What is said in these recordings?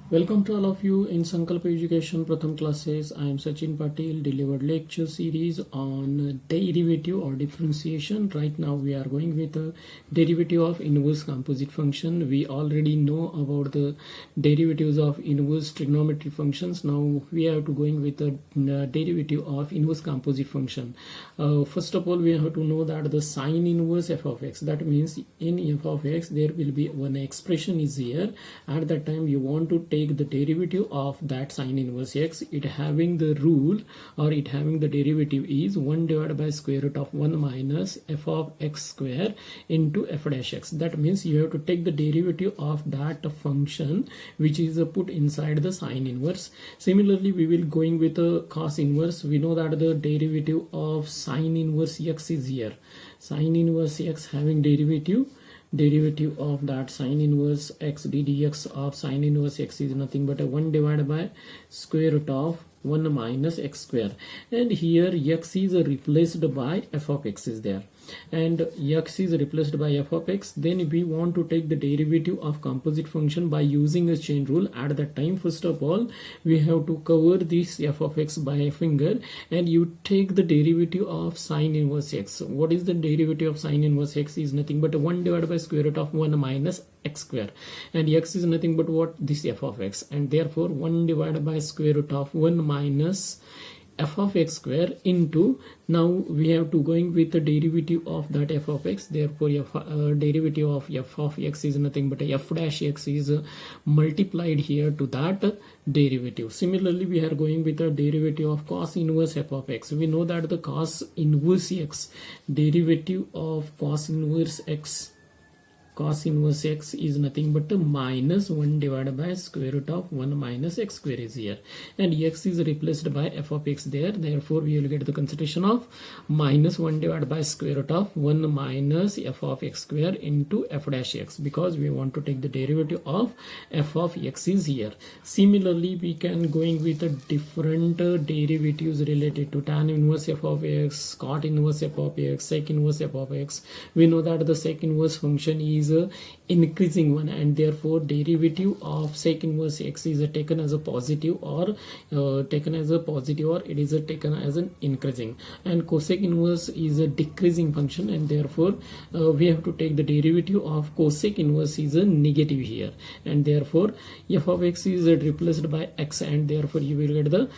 Welcome to all of you in Sankalpa Education Pratham classes. I am Sachin Patil, delivered lecture series on derivative or differentiation. Right now we are going with the derivative of inverse composite function. We already know about the derivatives of inverse trigonometric functions. Now we have to going with the derivative of inverse composite function. First of all, we have to know that the sine inverse f of x. That means in f of x there will be one expression is here. At that time you want to take the derivative of that sine inverse x. It having the rule or it having the derivative is 1 divided by square root of 1 minus f of x square into f dash x. That means you have to take the derivative of that function which is put inside the sine inverse. Similarly, we will going with a cos inverse. We know that the derivative of sine inverse x is here. Sine inverse x having derivative of that sine inverse x ddx of sine inverse x is nothing but a 1 divided by square root of 1 minus x square, and here x is replaced by f of x is there, and x is replaced by f of x. Then we want to take the derivative of composite function by using a chain rule. At that time, first of all, we have to cover this f of x by a finger, and you take the derivative of sine inverse x. What is the derivative of sine inverse x? Is nothing but 1 divided by square root of 1 minus x square, and x is nothing but what? This f of x, and therefore 1 divided by square root of 1 minus f of x square into, now we have to going with the derivative of that f of x. Therefore derivative of f of x is nothing but f dash x is multiplied here to that derivative. Similarly, we are going with the derivative of cos inverse f of x. We know that the cos inverse x, derivative of cos inverse x is nothing but minus 1 divided by square root of 1 minus x square is here, and x is replaced by f of x there. Therefore we will get the consideration of minus 1 divided by square root of 1 minus f of x square into f dash x, because we want to take the derivative of f of x is here. Similarly, we can going with a different derivatives related to tan inverse f of x, cot inverse f of x, sec inverse f of x. We know that the sec inverse function is increasing one, and therefore derivative of sec inverse x is taken as a positive, or it is taken as an increasing, and cosec inverse is a decreasing function, and therefore we have to take the derivative of cosec inverse is a negative here, and therefore f of x is replaced by x, and therefore you will get the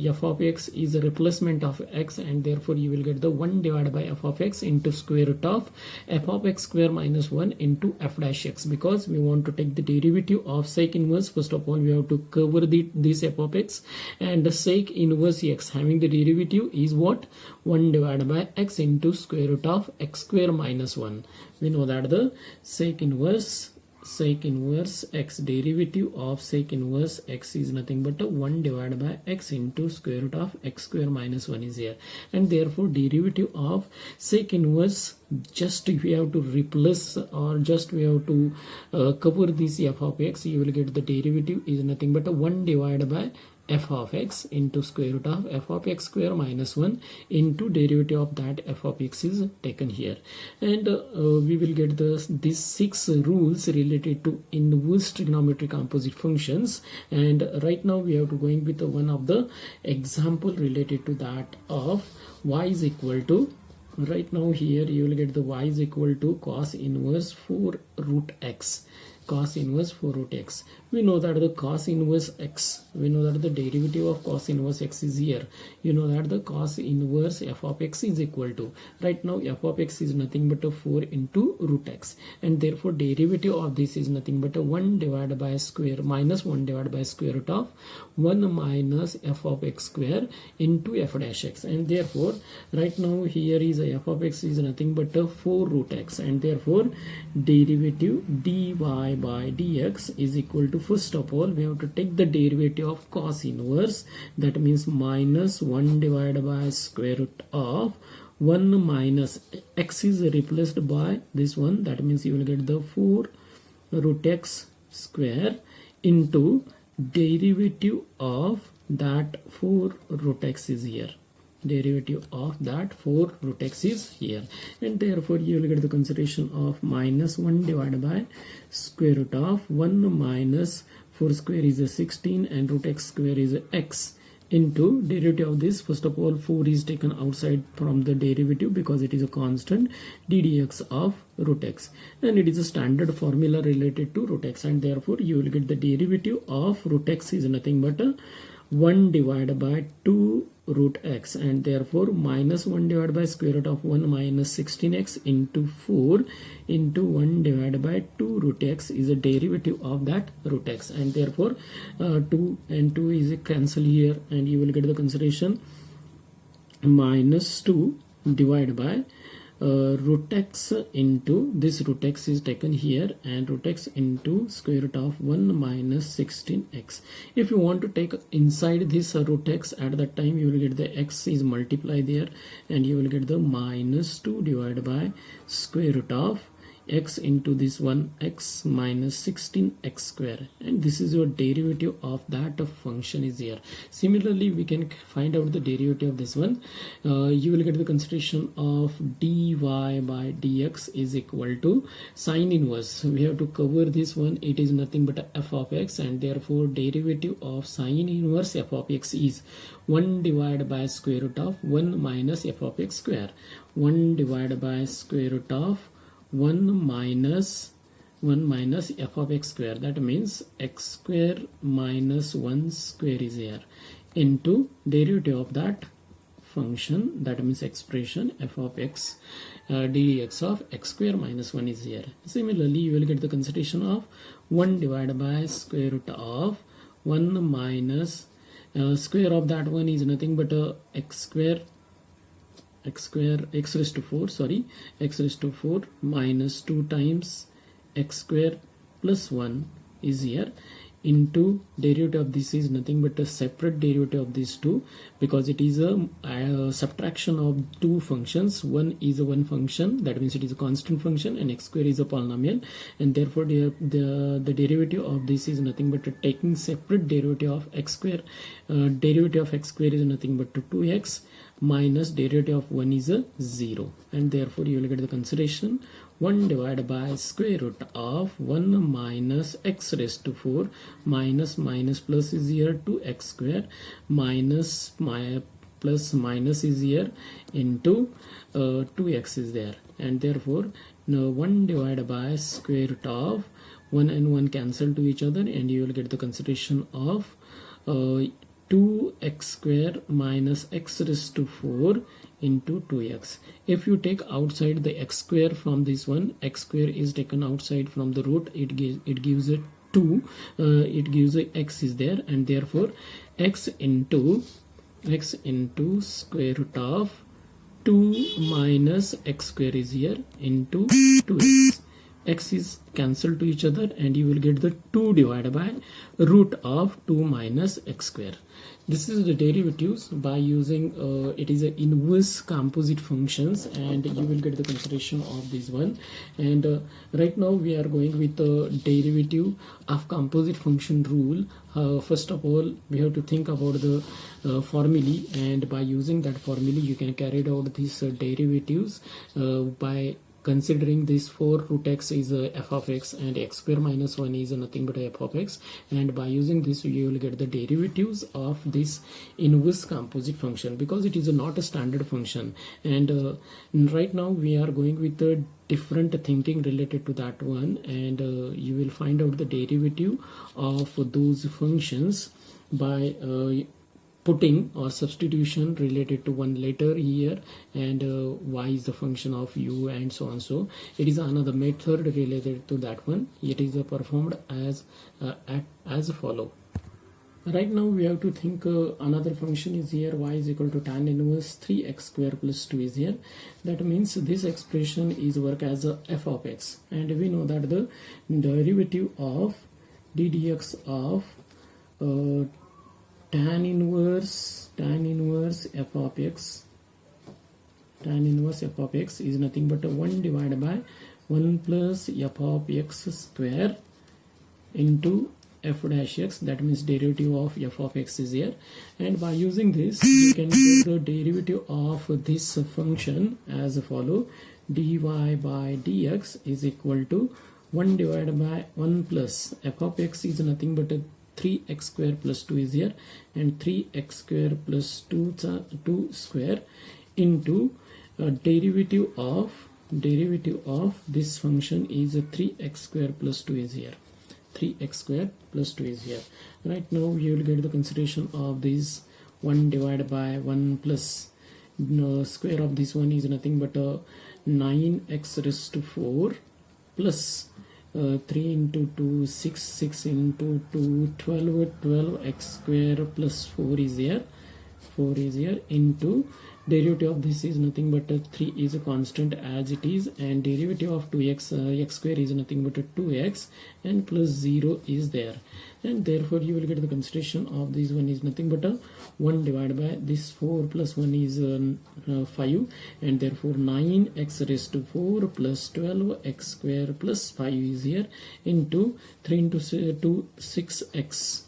f of x is a replacement of x, and therefore you will get the 1 divided by f of x into square root of f of x square minus 1 into f dash x, because we want to take the derivative of sec inverse. First of all, we have to cover this f of x, and the sec inverse x having the derivative is what? 1 divided by x into square root of x square minus 1. We know that the sec inverse x, derivative of sec inverse x is nothing but 1 divided by x into square root of x square minus 1 is here, and therefore derivative of sec inverse, just we have to replace, or just we have to cover this f of x. You will get the derivative is nothing but 1 divided by f of x into square root of f of x square minus 1 into derivative of that f of x is taken here, and we will get these 6 rules related to inverse trigonometric composite functions. And right now we have to going with one of the example related to that of y is equal to, right now here you will get the y is equal to cos inverse 4 root x. Cos inverse 4 root x. We know that the cos inverse x, we know that the derivative of cos inverse x is here. You know that the cos inverse f of x is equal to, right now f of x is nothing but a 4 into root x, and therefore derivative of this is nothing but a 1 divided by square minus 1 divided by square root of 1 minus f of x square into f dash x, and therefore right now here is a f of x is nothing but a 4 root x, and therefore derivative dy by dx is equal to, first of all we have to take the derivative of cos inverse, that means minus 1 divided by square root of 1 minus x is replaced by this one, that means you will get the 4 root x square into derivative of that 4 root x is here. derivative of that 4 root x is here, and therefore you will get the consideration of minus 1 divided by square root of 1 minus 4 square is a 16 and root x square is a x into derivative of this. First of all, 4 is taken outside from the derivative because it is a constant, ddx of root x, and it is a standard formula related to root x, and therefore you will get the derivative of root x is nothing but 1 divided by 2 root x, and therefore minus 1 divided by square root of 1 minus 16x into 4 into 1 divided by 2 root x is a derivative of that root x, and therefore 2 and 2 is a cancel here, and you will get the consideration minus 2 divided by root x into this root x is taken here, and root x into square root of 1 minus 16x. If you want to take inside this root x, at that time you will get the x is multiplied there, and you will get the minus 2 divided by square root of x into this 1x minus 16x square, and this is your derivative of that function is here. Similarly, we can find out the derivative of this one. You will get the consideration of dy by dx is equal to sine inverse. We have to cover this one. It is nothing but f of x, and therefore derivative of sine inverse f of x is 1 divided by square root of 1 minus f of x square. 1 divided by square root of 1 minus f of x square, that means x square minus 1 square is here, into derivative of that function, that means expression f of x ddx of x square minus 1 is here. Similarly, you will get the consideration of 1 divided by square root of 1 minus square of that one is nothing but x raised to 4 minus 2 times x square plus 1 is here, into derivative of this is nothing but a separate derivative of these two, because it is a subtraction of two functions. One is a one function, that means it is a constant function, and x square is a polynomial, and therefore the derivative of this is nothing but taking separate derivative of x square. Derivative of x square is nothing but 2x minus derivative of 1 is a 0, and therefore you will get the consideration 1 divided by square root of 1 minus x raised to 4 minus plus is here 2x square minus plus minus is here into 2x is there, and therefore now 1 divided by square root of 1 and 1 cancel to each other, and you will get the consideration of 2x square minus x raised to 4 into 2x. If you take outside the x square from this one, x square is taken outside from the root, it gives a 2, it gives a x is there, and therefore x into square root of 2 minus x square is here into 2x. X is cancelled to each other, and you will get the 2 divided by root of 2 minus x square. This is the derivatives by using it is a inverse composite functions, and you will get the consideration of this one. And right now we are going with the derivative of composite function rule. First of all, we have to think about the formulae, and by using that formulae you can carry out these derivatives by considering this 4 root x is f of x, and x square minus 1 is nothing but f of x, and by using this you will get the derivatives of this inverse composite function, because it is not a standard function. And right now we are going with the different thinking related to that one, and you will find out the derivative of those functions by putting or substitution related to one letter here, and y is the function of u, and so on. So it is another method related to that one. It is performed as follow. Right now we have to think another function is here, y is equal to tan inverse 3x square plus 2 is here. That means this expression is work as a f of x, and we know that the derivative of ddx of tan inverse f of x is nothing but 1 divided by 1 plus f of x square into f dash x, that means derivative of f of x is here. And by using this you can get the derivative of this function as follow: dy by dx is equal to 1 divided by 1 plus f of x is nothing but 3x square plus 2 is here, and 3x square plus 2 square into derivative of this function is a 3x square plus 2 is here. 3x square plus 2 is here. Right now you will get the consideration of this 1 divided by 1 plus square of this one is nothing but 9x raised to 4 plus 3 into 2 6, 6 into 2 12x square plus 4 is here, into derivative of this is nothing but 3 is a constant as it is, and derivative of 2x x square is nothing but 2x, and plus 0 is there, and therefore you will get the consideration of this one is nothing but 1 divided by this 4 plus 1 is 5, and therefore 9x raised to 4 plus 12x square plus 5 is here, into 3 into 2 6x,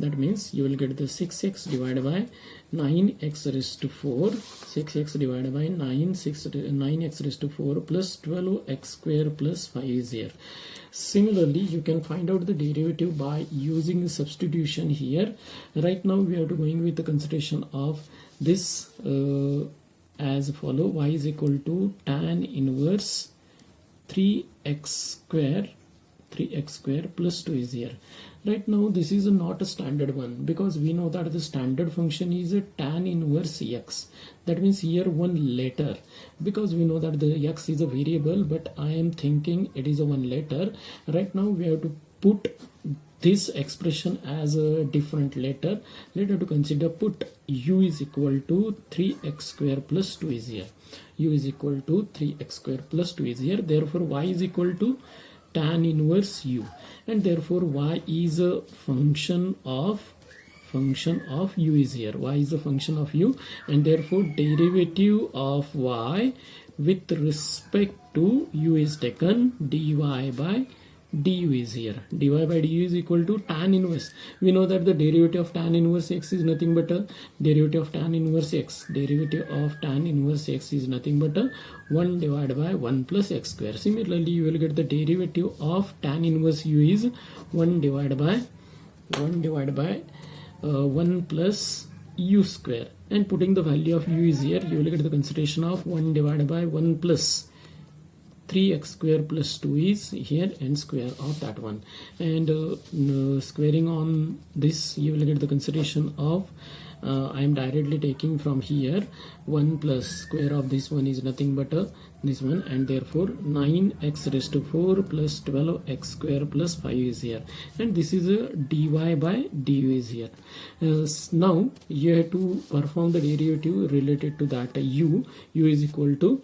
that means you will get the 6x divided by 9x raised to 4, 6x divided by 9x raised to 4 plus 12x square plus 5 is here. Similarly, you can find out the derivative by using the substitution here. Right now we are going with the consideration of this as follow: y is equal to tan inverse 3x square plus 2 is here. Right now this is not a standard one, because we know that the standard function is a tan inverse x. That means here one letter, because we know that the x is a variable, but I am thinking it is a one letter. Right now we have to put this expression as a different letter. Later to consider, put u is equal to 3x square plus 2 is here. U is equal to 3x square plus 2 is here. Therefore y is equal to tan inverse u, and therefore y is a function of u is here. Y is a function of u, and therefore derivative of y with respect to u is taken. Dy by du is here. Dy by du is equal to tan inverse. We know that the derivative of tan inverse x is nothing but a derivative of tan inverse x. Derivative of tan inverse x is nothing but a 1 divided by 1 plus x square. Similarly, you will get the derivative of tan inverse u is 1 divided by 1 plus u square, and putting the value of u is here, you will get the consideration of 1 divided by 1 plus 3x square plus 2 is here, and square of that one, and squaring on this you will get the consideration of I am directly taking from here 1 plus square of this one is nothing but this one, and therefore 9x raised to 4 plus 12x square plus 5 is here, and this is a dy by du is here. Now you have to perform the derivative related to that u is equal to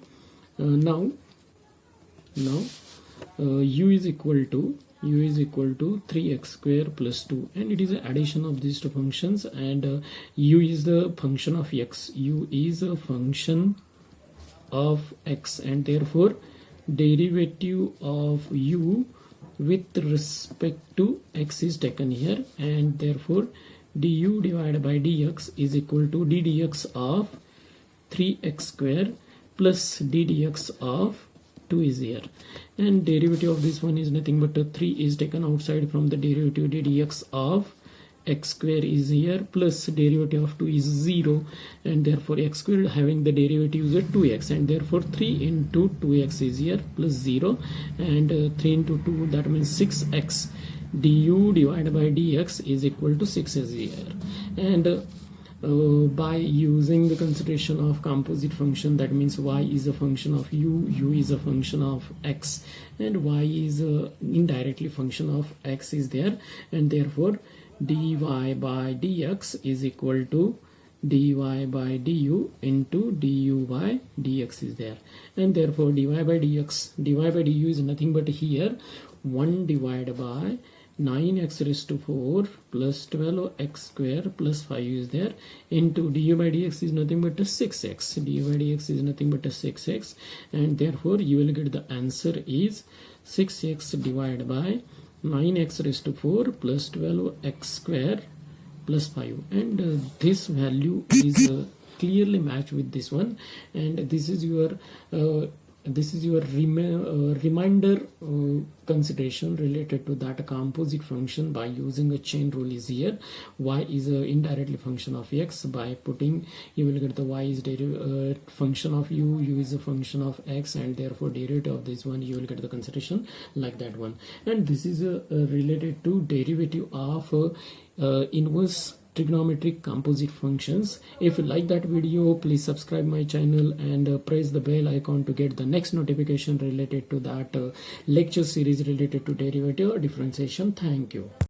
u is equal to 3x square plus 2, and it is an addition of these two functions, and u is the function of x. U is a function of x, and therefore derivative of u with respect to x is taken here, and therefore du divided by dx is equal to d dx of 3x square plus d dx of 2 is here, and derivative of this one is nothing but 3 is taken outside from the derivative. Dx of x square is here, plus derivative of 2 is 0, and therefore x square having the derivative is 2x, and therefore 3 into 2x is here plus 0, and 3 into 2, that means 6x. Du divided by dx is equal to 6 is here, and by using the consideration of composite function, that means y is a function of u is a function of x, and y is indirectly function of x is there, and therefore dy by dx is equal to dy by du into du by dx is there, and therefore dy by du is nothing but here 1 divided by 9x raised to 4 plus 12x square plus 5 is there, into du by dx is nothing but 6x. Du by dx is nothing but 6x, and therefore you will get the answer is 6x divided by 9x raised to 4 plus 12x square plus 5, and this value is clearly matched with this one, and this is your this is your reminder consideration related to that composite function by using a chain rule is here. Y is indirectly function of x. By putting, you will get the y is function of u is a function of x, and therefore derivative of this one you will get the consideration like that one. And this is related to derivative of inverse trigonometric composite functions. If you like that video, please subscribe my channel and press the bell icon to get the next notification related to that lecture series related to derivative or differentiation. Thank you.